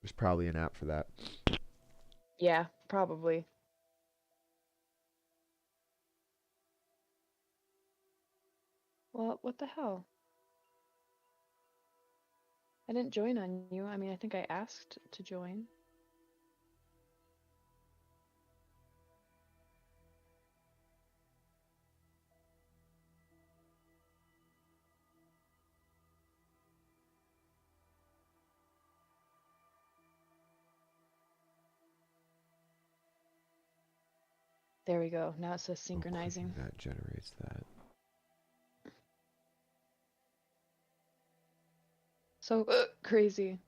There's probably an app for that. Yeah, probably. Well, what the hell? I didn't join on you. I mean, I think I asked to join. There we go. Now it says Oh, clicking synchronizing. that generates that. So crazy.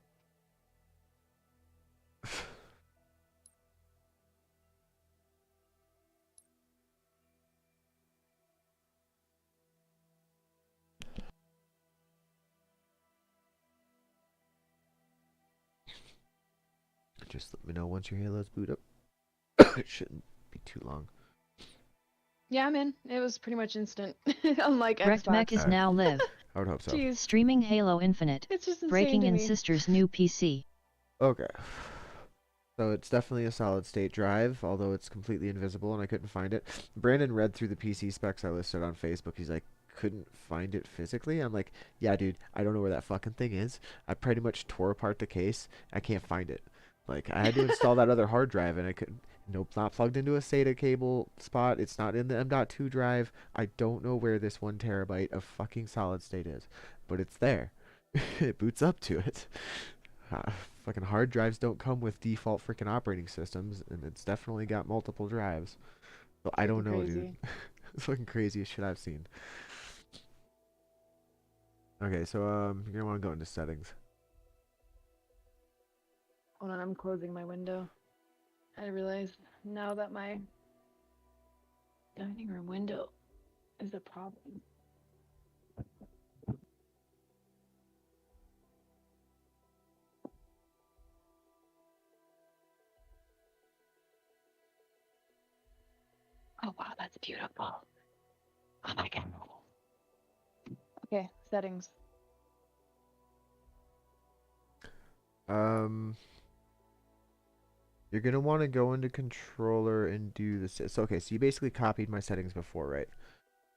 Just let me know once your Halo's boot up. It shouldn't be too long. Yeah, I'm in. It was pretty much instant, unlike Wrecked Mech Xbox. is now live. I would hope so. Jeez, Streaming Halo Infinite. it's just insane Breaking to in me. sister's new PC. Okay. So it's definitely a solid state drive, although it's completely invisible and I couldn't find it. Brandon read through the PC specs I listed on Facebook. He's like, couldn't find it physically. I'm like, yeah, dude, I don't know where that fucking thing is. I pretty much tore apart the case. I can't find it. Like, I had to install that other hard drive and I couldn't. Nope, not plugged into a SATA cable spot. It's not in the M.2 drive. I don't know where this 1 terabyte of fucking solid state is, but it's there. It boots up to it. Uh, Fucking hard drives don't come with default freaking operating systems, and it's definitely got multiple drives. So I don't Freaking know, dude. crazy. It's fucking craziest shit I've seen. Okay, so you're gonna want to go into settings. Hold on, I'm closing my window. I realize now that my dining room window is a problem. Oh wow, that's beautiful. Oh my god. Okay, settings. Um, you're gonna want to go into controller and do this. So okay, so you basically copied my settings before, right?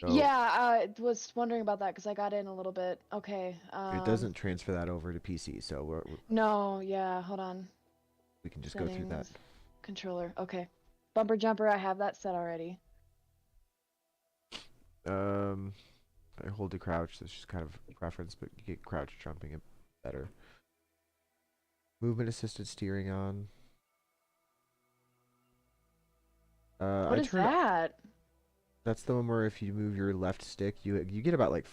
So Yeah, I was wondering about that because I got in a little bit. Okay. it doesn't transfer that over to PC, so No, yeah, hold on. we can just go through that. Settings, controller. Okay. Bumper jumper, I have that set already. Um, I hold to crouch. That's just kind of preference, but you get crouch jumping it better. Movement assisted steering on. What I is turn. that? That's the one where if you move your left stick, you get about like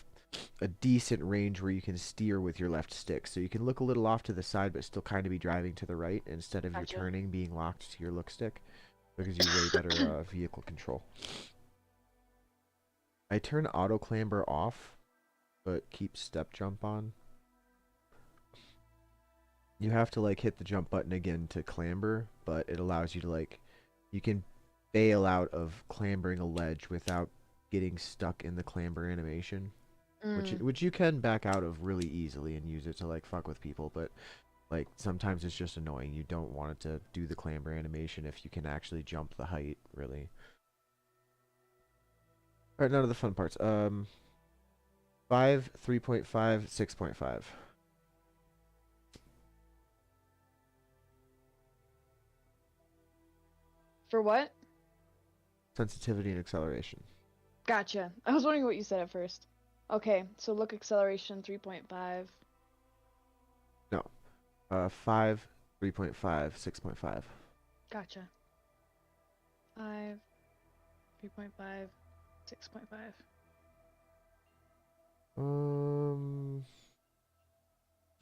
a decent range where you can steer with your left stick. So you can look a little off to the side, but still kind of be driving to the right instead of your Gotcha. turning being locked to your look stick. That gives you way better vehicle control. I turn auto clamber off, but keep step jump on. You have to like hit the jump button again to clamber, but it allows you to like you can bail out of clambering a ledge without getting stuck in the clamber animation. Mm, Which you can back out of really easily and use it to like fuck with people, but like sometimes it's just annoying. You don't want it to do the clamber animation if you can actually jump the height, really. All right, none of the fun parts. 5, 3.5, 6.5. for what? Sensitivity and acceleration. Gotcha. I was wondering what you said at first. Okay, so look acceleration 3.5. No. 5, 3.5, 6.5. Gotcha. 5, 3.5, 6.5.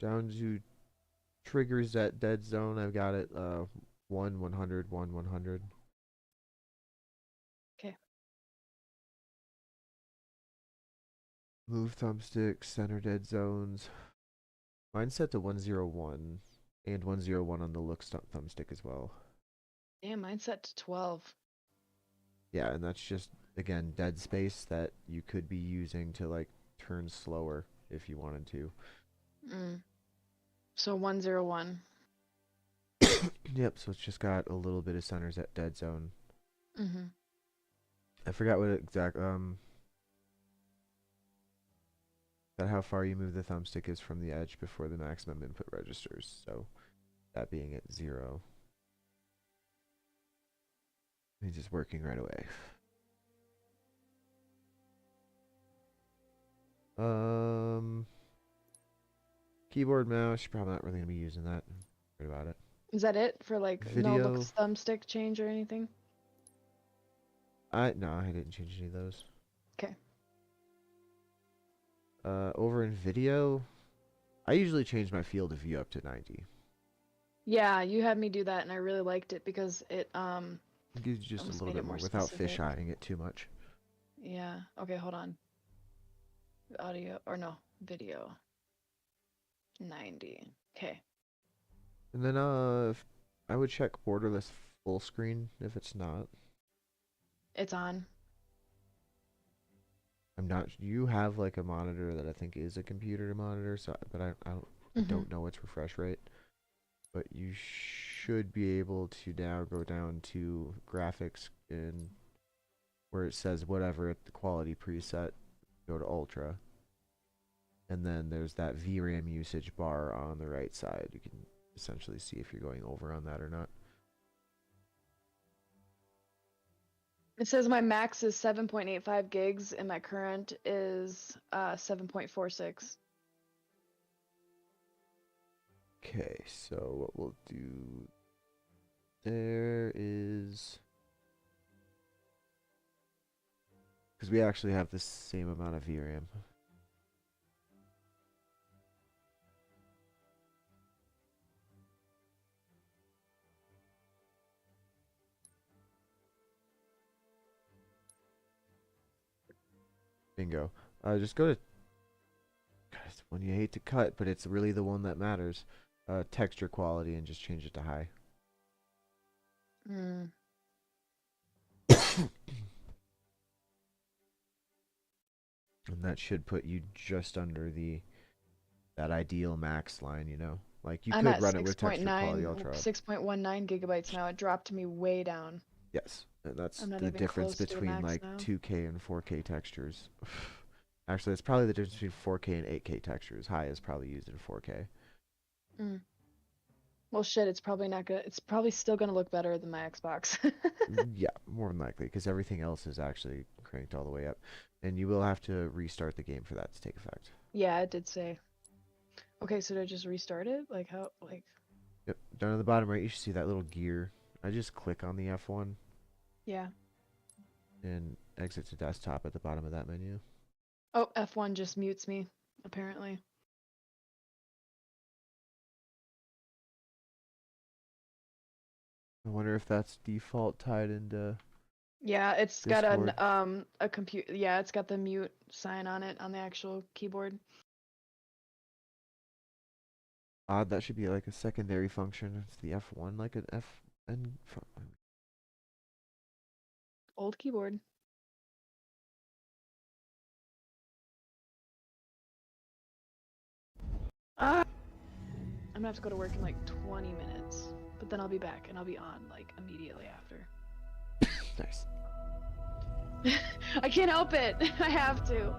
Down to triggers at dead zone. I've got it 1, 100, 1, 100. Okay. Move thumbstick, center dead zones. Mine's set to 101 and 101 on the look thumbstick as well. Damn, mine's set to 12. Yeah, and that's just again dead space that you could be using to like turn slower if you wanted to. Mm. So 101. Yep, so it's just got a little bit of centers at dead zone. Mm-hmm. I forgot what exact that how far you move the thumbstick is from the edge before the maximum input registers. So that being at 0. Means it's working right away. Keyboard, mouse, you're probably not really gonna be using that. Worried about it. Is that it for like no Video. look thumbstick change or anything? No, I didn't change any of those. Okay. Over in video, I usually change my field of view up to 90. Yeah, you had me do that, and I really liked it because it It gives you just a almost little made bit it more more without specific. fisheyeing it too much. Yeah. Okay, hold on. Audio or no, video. 90. Okay. And then if I would check borderless full screen if it's not. It's on. I'm not. You have like a monitor that I think is a computer monitor, so but I Mhm. don't know its refresh rate. But you should be able to now go down to graphics and where it says whatever at the quality preset, go to ultra. And then there's that VRAM usage bar on the right side. You can essentially see if you're going over on that or not. It says my max is 7.85 gigs and my current is 7.46. Okay, so what we'll do there is, because we actually have the same amount of VRAM. Bingo. Just go to, God, it's one you hate to cut, but it's really the one that matters. Texture quality and just change it to high. Mm. And that should put you just under that ideal max line, you know? Like you I'm could at run it with texture quality ultra. 6.19 gigabytes now. It dropped me way down. Yes, and that's I'm not the even difference close to the between max like now. 2K and 4K textures. Actually, it's probably the difference between 4K and 8K textures. High is probably used in 4K. Mm. Well, shit, it's probably not good. It's probably still gonna look better than my Xbox. Yeah, more than likely, because everything else is actually cranked all the way up. And you will have to restart the game for that to take effect. Yeah, it did say. Okay, so did I just restart it? Like how? Like. Yep, down at the bottom right, you should see that little gear. I just click on the F1 Yeah. and exit to desktop at the bottom of that menu. Oh, F1 just mutes me, apparently. I wonder if that's default tied into Yeah, it's Discord. got a compute. Yeah, it's got the mute sign on it on the actual keyboard. Odd, that should be like a secondary function. It's the F1, like an F and Old keyboard. Ah! I'm gonna have to go to work in like 20 minutes, but then I'll be back and I'll be on like immediately after. nice. I can't help it. I have to.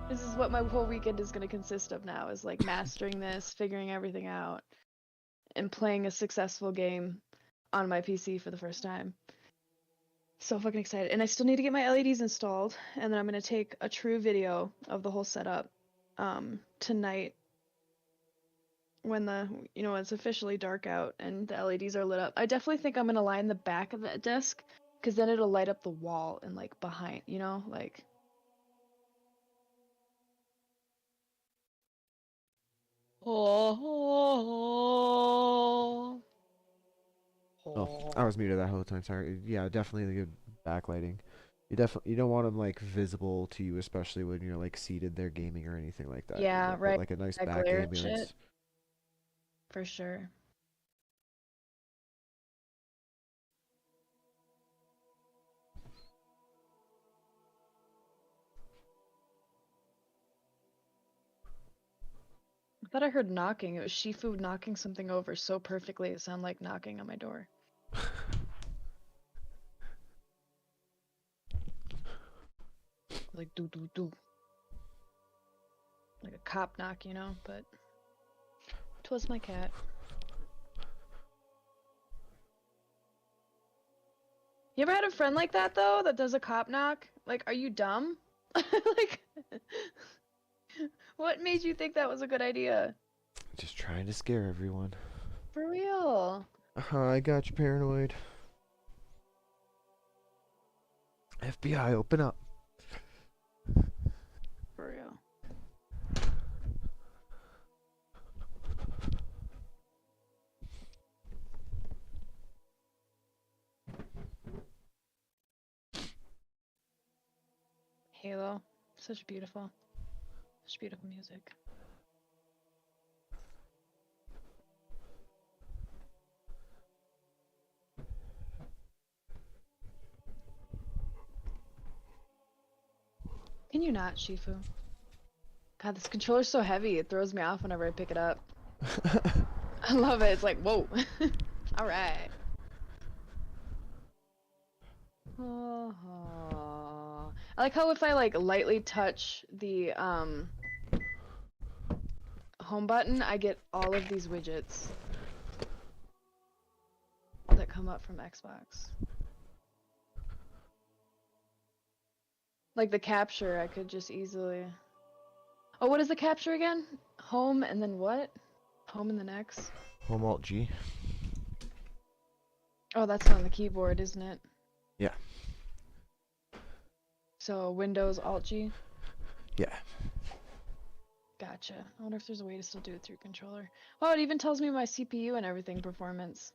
This is what my whole weekend is gonna consist of now, is like mastering this, figuring everything out, and playing a successful game on my PC for the first time. So fucking excited. And I still need to get my LEDs installed, and then I'm gonna take a true video of the whole setup tonight when it's officially dark out and the LEDs are lit up. I definitely think I'm gonna line the back of that desk, because then it'll light up the wall and like behind, like. Oh. Oh, I was muted that whole time. Sorry. Yeah, definitely the good backlighting. You don't want them like visible to you, especially when you're like seated there gaming or anything like that. Yeah, But right. like a nice That back glare and ambience. shit. For sure. I thought I heard knocking. It was Shifu knocking something over so perfectly it sounded like knocking on my door. Like do do do. Like a cop knock, you know, but 'twas my cat. You ever had a friend like that though, that does a cop knock? Like, are you dumb? Like, what made you think that was a good idea? Just trying to scare everyone. For real. I got you paranoid. FBI, open up. For real. Halo. Such beautiful music. Can you not, Shifu? God, this controller's so heavy, it throws me off whenever I pick it up. I love it, it's like, whoa. Alright. I like how if I like lightly touch the home button, I get all of these widgets that come up from Xbox. Like the capture, I could just easily... Oh, what is the capture again? Home and then what? Home and then X? Home Alt G. Oh, that's on the keyboard, isn't it? Yeah. So Windows Alt G? Yeah. Gotcha. I wonder if there's a way to still do it through controller. Oh, it even tells me my CPU and everything performance.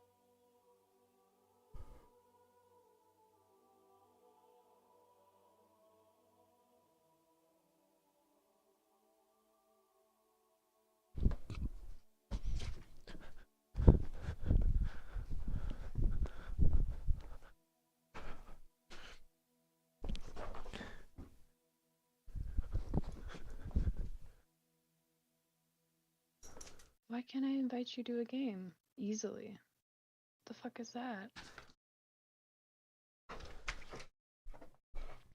Why can't I invite you to a game easily? What the fuck is that?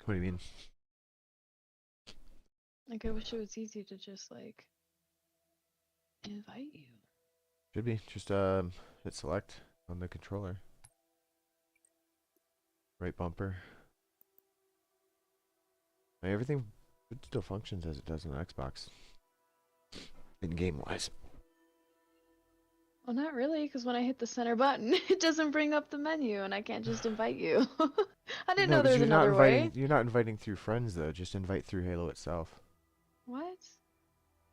What do you mean? Like, I wish it was easy to just, like, invite you. Should be. Just hit select on the controller. Right bumper. Everything still functions as it does on Xbox. In game wise. Well, not really, because when I hit the center button, it doesn't bring up the menu, and I can't just invite you. I didn't know there was another way. You're not inviting through friends though. Just invite through Halo itself. What?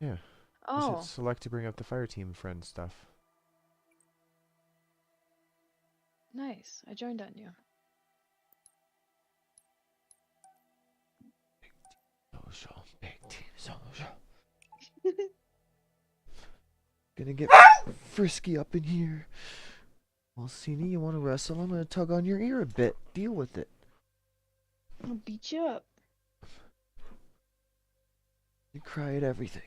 Yeah. Oh. Just hit select to bring up the fire team friend stuff. Nice. I joined on you. Social. Big team social. Gonna get frisky up in here. Well, Cena, you want to wrestle? I'm gonna tug on your ear a bit. Deal with it. I'll beat you up. You cry at everything.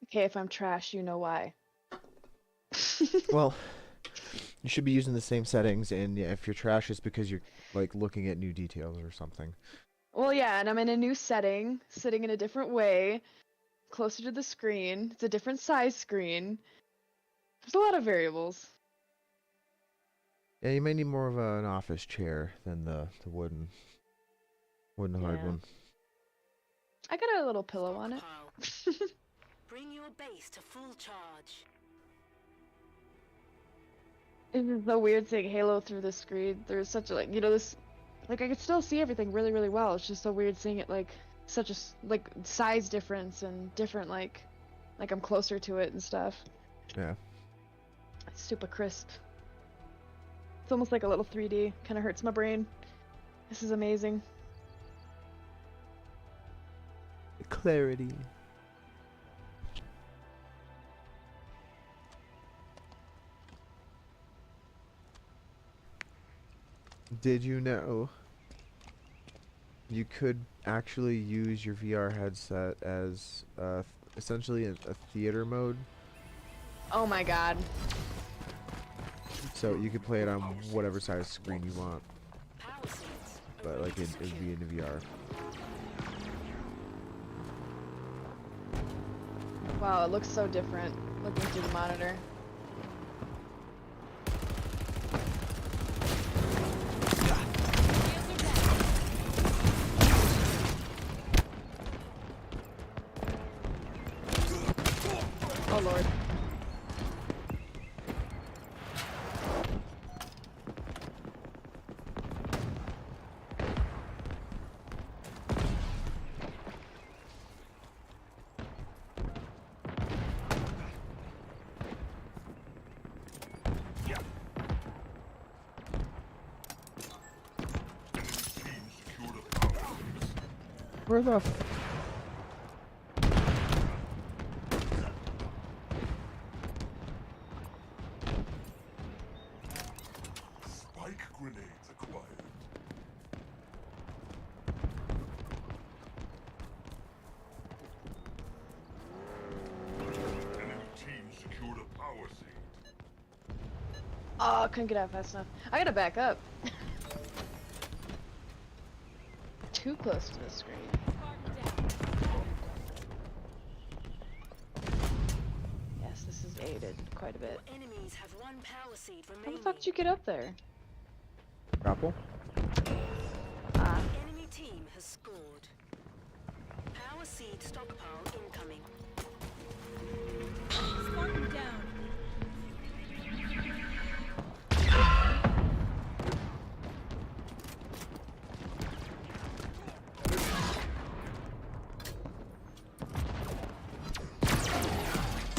Okay, if I'm trash, you know why. Well, you should be using the same settings, and yeah, if you're trash, it's because you're like looking at new details or something. Well, yeah, and I'm in a new setting, sitting in a different way, closer to the screen. It's a different size screen. There's a lot of variables. Yeah, you may need more of an office chair than the wooden hard Yeah. one. I got a little pillow on it. Bring your base to full charge. This is the weird thing, Halo through the screen. There's such a, like, you know, this Like I could still see everything really, really well. It's just so weird seeing it like such a like size difference and different like I'm closer to it and stuff. Yeah. It's super crisp. It's almost like a little 3D. Kind of hurts my brain. This is amazing. Clarity. Did you know you could actually use your VR headset as essentially a theater mode? Oh my god. So you could play it on whatever size screen you want, but like it'd be in the VR. Wow, it looks so different looking through the monitor. Oh lord. Where the Spike grenades acquired. Enemy team secured a power seed. Oh, I couldn't get out fast enough. I gotta back up. Too close to the screen. Yes, this is aided quite a bit. Enemies have one power seed How remaining. the fuck did you get up there? grapple? Ah, Enemy team has scored. Power seed stockpile incoming. Spartan down.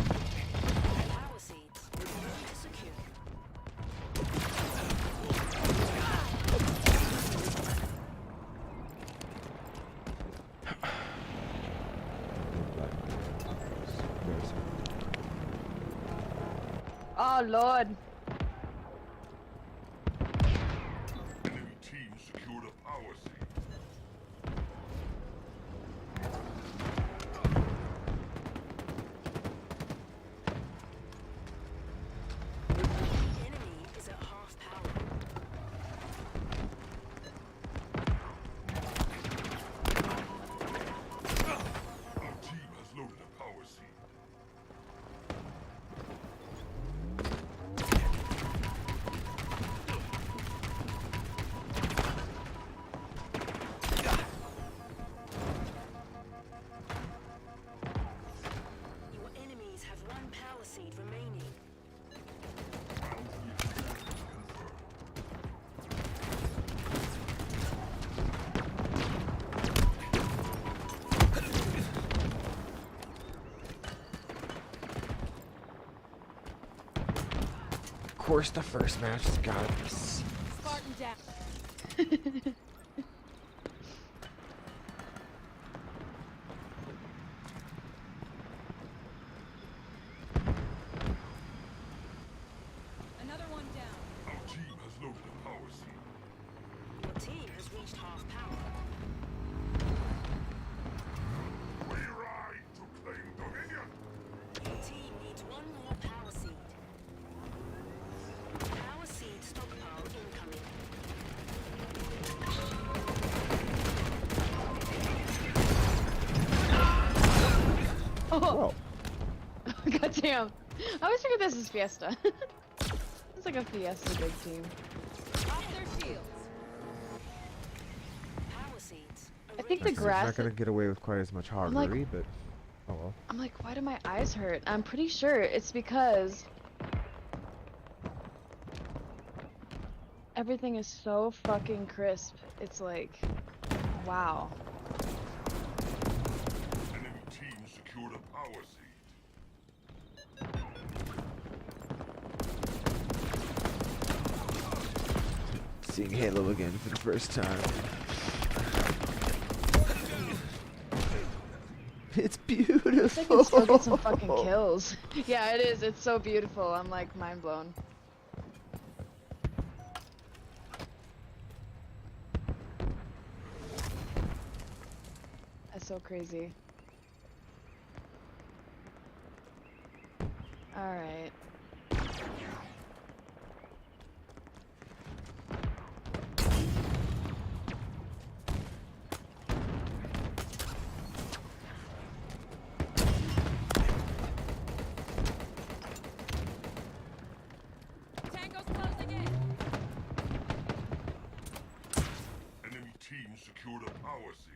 Power seeds ready to secure. oh lord. Enemy team secured a power seed. Enemy is at half power. Our team has loaded a power seed. Your enemies have one power seed remaining. Of course, the first match has got to be. Spartan down. Another one down. Our team has loaded a power seed. Your team has reached half power. We ride to claim dominion. Your team needs one more power seed. Power seed stockpile incoming. Oh, Whoa. god damn. I always figured this is Fiesta. It's like a Fiesta big team. Off their shields. Power seeds. I think the arranged. He's grass. not gonna get away with quite as much I'm like- hoggery, but oh well. I'm like, why do my eyes hurt? I'm pretty sure it's because Everything is so fucking crisp. It's like, wow. Enemy team secured a power seed. Seeing Halo again for the first time. It's beautiful. Looks like I can still get some fucking kills. Yeah, it is. It's so beautiful. I'm like mind blown. That's so crazy. Alright. Tango's closing in. Enemy team secured a power seed.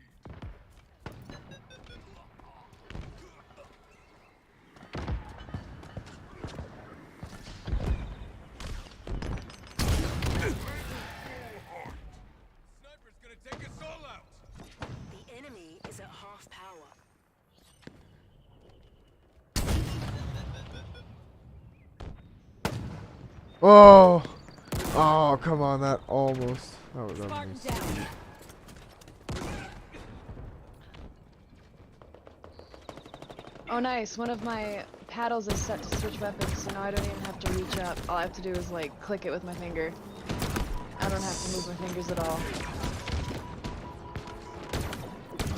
Sniper's gonna take us all out. The enemy is at half power. Oh! Oh, come on, that almost. That was Spartan almost. down. Oh nice, one of my paddles is set to switch weapons, so now I don't even have to reach up. All I have to do is like click it with my finger. I don't have to move my fingers at all.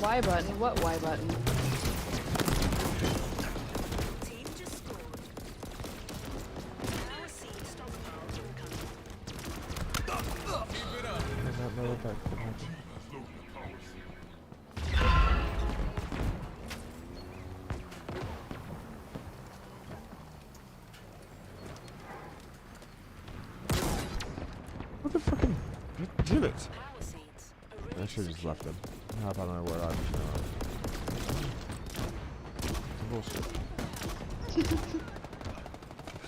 Y button? What Y button? Team just scored. Power seed stockpile incoming. Keep it up. I did not know what that could happen. Has loaded a power seed. What the fucking damn it! Power seeds are ready I to should have just secure. left them. Hop on my word on. Bullshit.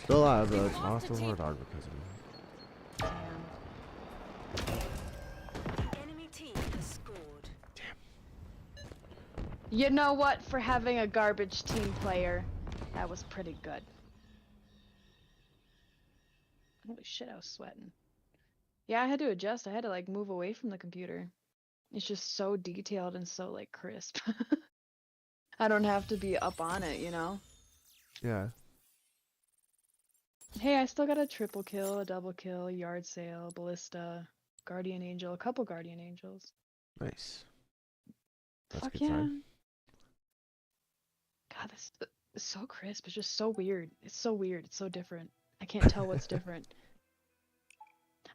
Still alive, but lost the word dog because of me. Enemy team has scored. You know what? For having a garbage team player, that was pretty good. Holy shit, I was sweating. Yeah, I had to adjust. I had to like move away from the computer. It's just so detailed and so like crisp. I don't have to be up on it, you know? Yeah. Hey, I still got a triple kill, a double kill, yard sale, ballista, guardian angel, a couple guardian angels. Nice. That's a Fuck good yeah. sign. God, this is so crisp. It's just so weird. It's so weird. It's so different. I can't tell what's different.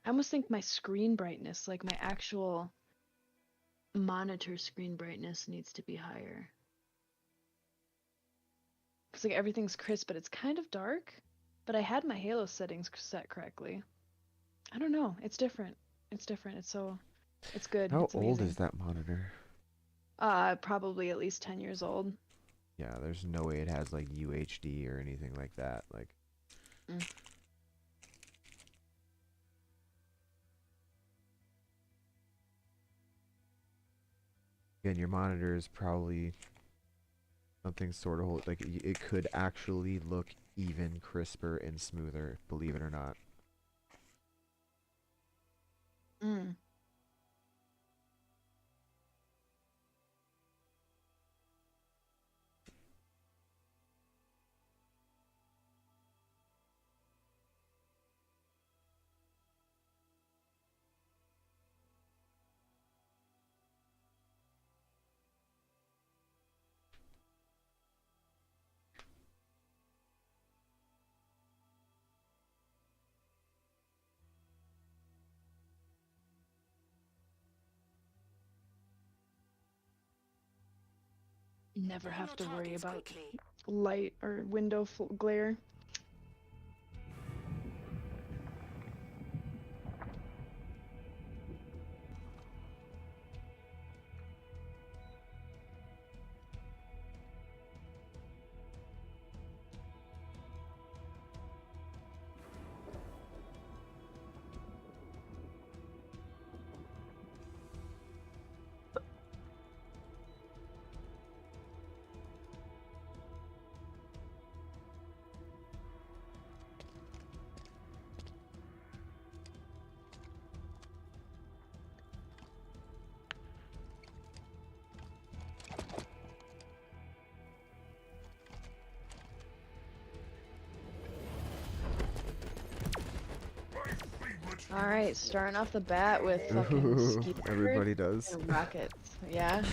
I almost think my screen brightness, like my actual monitor screen brightness, needs to be higher. Because like everything's crisp, but it's kind of dark. But I had my Halo settings set correctly. I don't know. It's different. It's different. It's good. How It's old amazing. is that monitor? Probably at least 10 years old. Yeah, there's no way it has like UHD or anything like that. Like. Mm. Again, your monitor is probably something sort of like it could actually look even crisper and smoother, believe it or not. Mm. Never Pin have your to worry targets about quickly. light or window glare. All right, starting off the bat with fucking Ooh, skeet everybody does. and rockets. Yeah.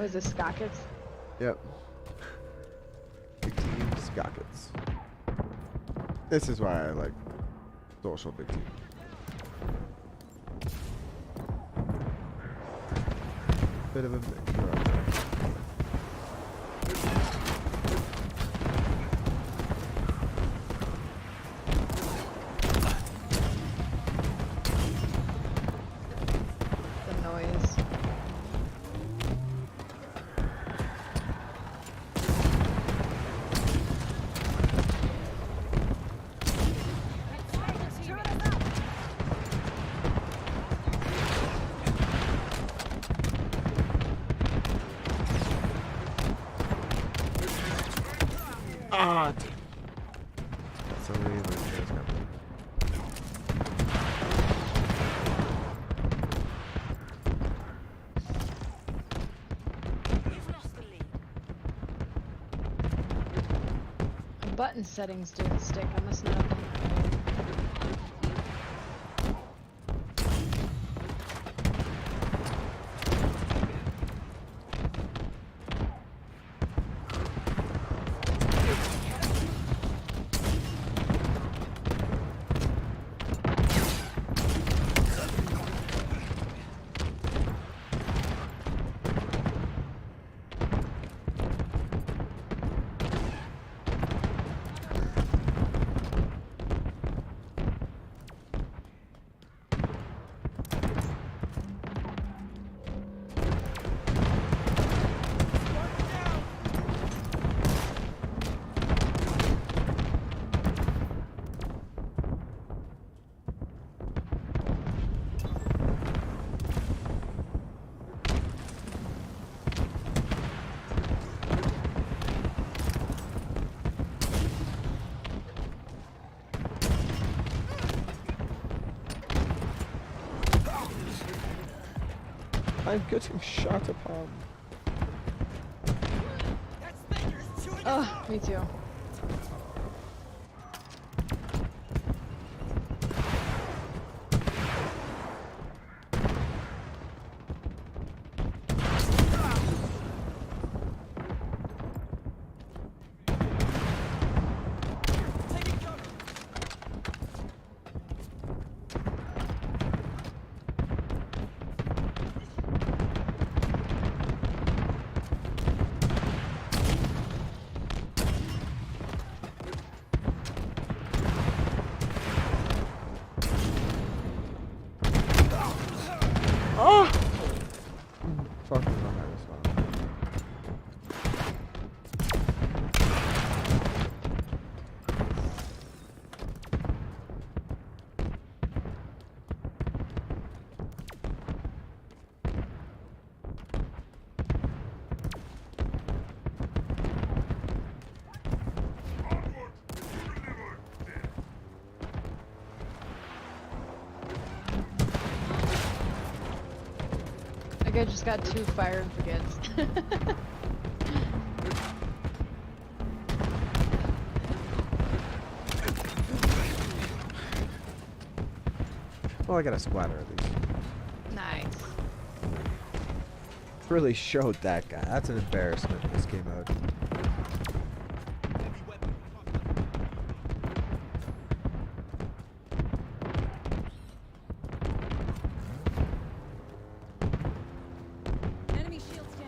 Was it skockets? Yep. Big team Skockets. This is why I like social big team. Bit of a mix. The noise. Ah, damn. Somebody in the stairs got me. You've lost the lead. Button settings didn't stick. I must not have done that right. I'm getting shot upon. Oh, me too. Oh! Fuck is on that respawn. I just got 2 fire and forgets. Well, I got a splatter at least. Nice. Really showed that guy. That's an embarrassment in this game mode. Enemy shields down.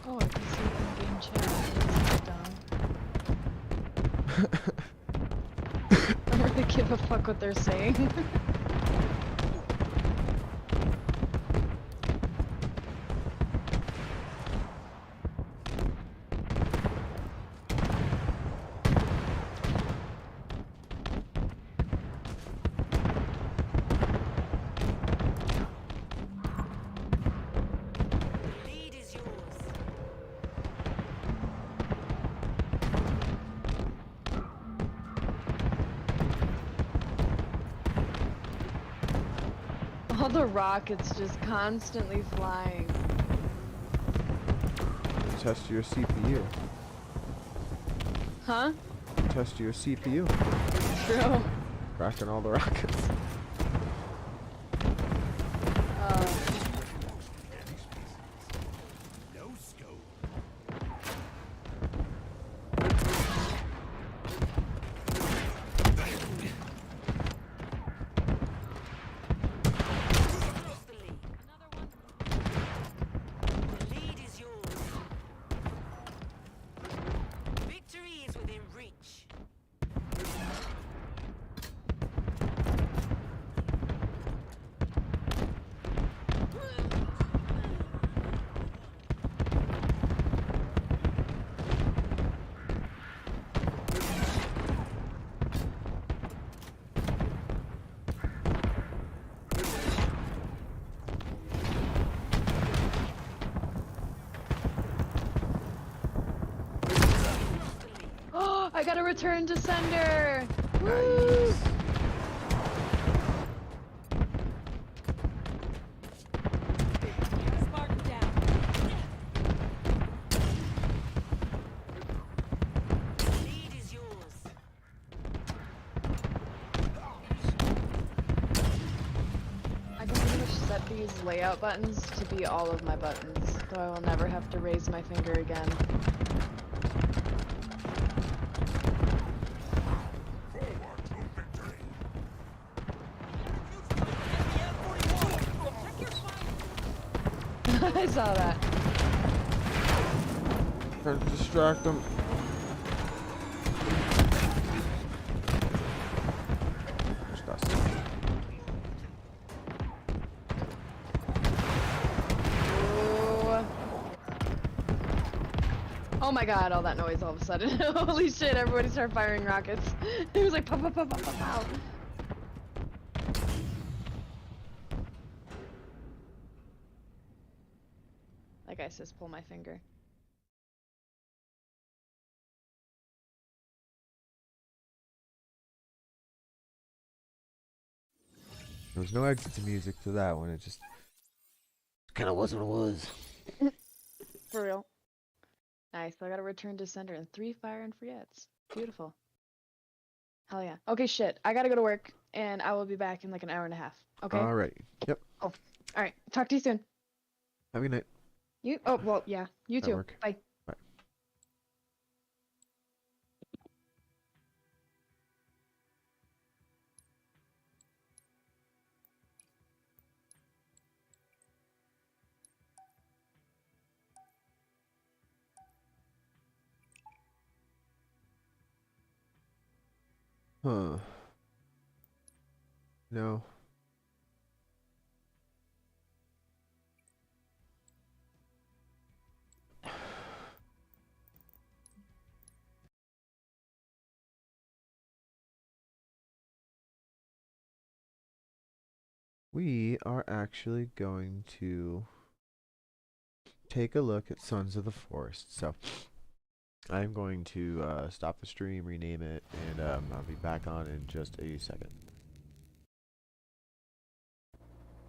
Oh, I can see in-game chat. That's dumb. I don't really give a fuck what they're saying. All the rockets just constantly flying. Test your CPU. Huh? Test your CPU. True. Cracking all the rockets. No scope. Lost the lead. Another one. The lead is yours. Victory is within reach. Oh, I got a return to sender. Woo! Nice. Spartan down. The lead is yours. I can pretty much set these layout buttons to be all of my buttons, so I will never have to raise my finger again. Forward to victory. Check your fire. I saw that. Trying to distract them. Just us. Ooh. Oh my god, all that noise all of a sudden. Holy shit, everybody started firing rockets. It was like pow pow pow pow pow pow. That guy says pull my finger. There was no exit to music to that one. It just kind of was what it was. For real. Nice, I got a return to sender and 3 fire and forgets. Beautiful. Hell yeah. Okay, shit. I gotta go to work, and I will be back in like an hour and a half. Okay? Alright. Yep. Alright. Talk to you soon. Have a good night. You? Oh, well, yeah. You At too. work. Bye. Huh. No. We are actually going to take a look at Sons of the Forest. So I'm going to stop the stream, rename it, and I'll be back on in just a second.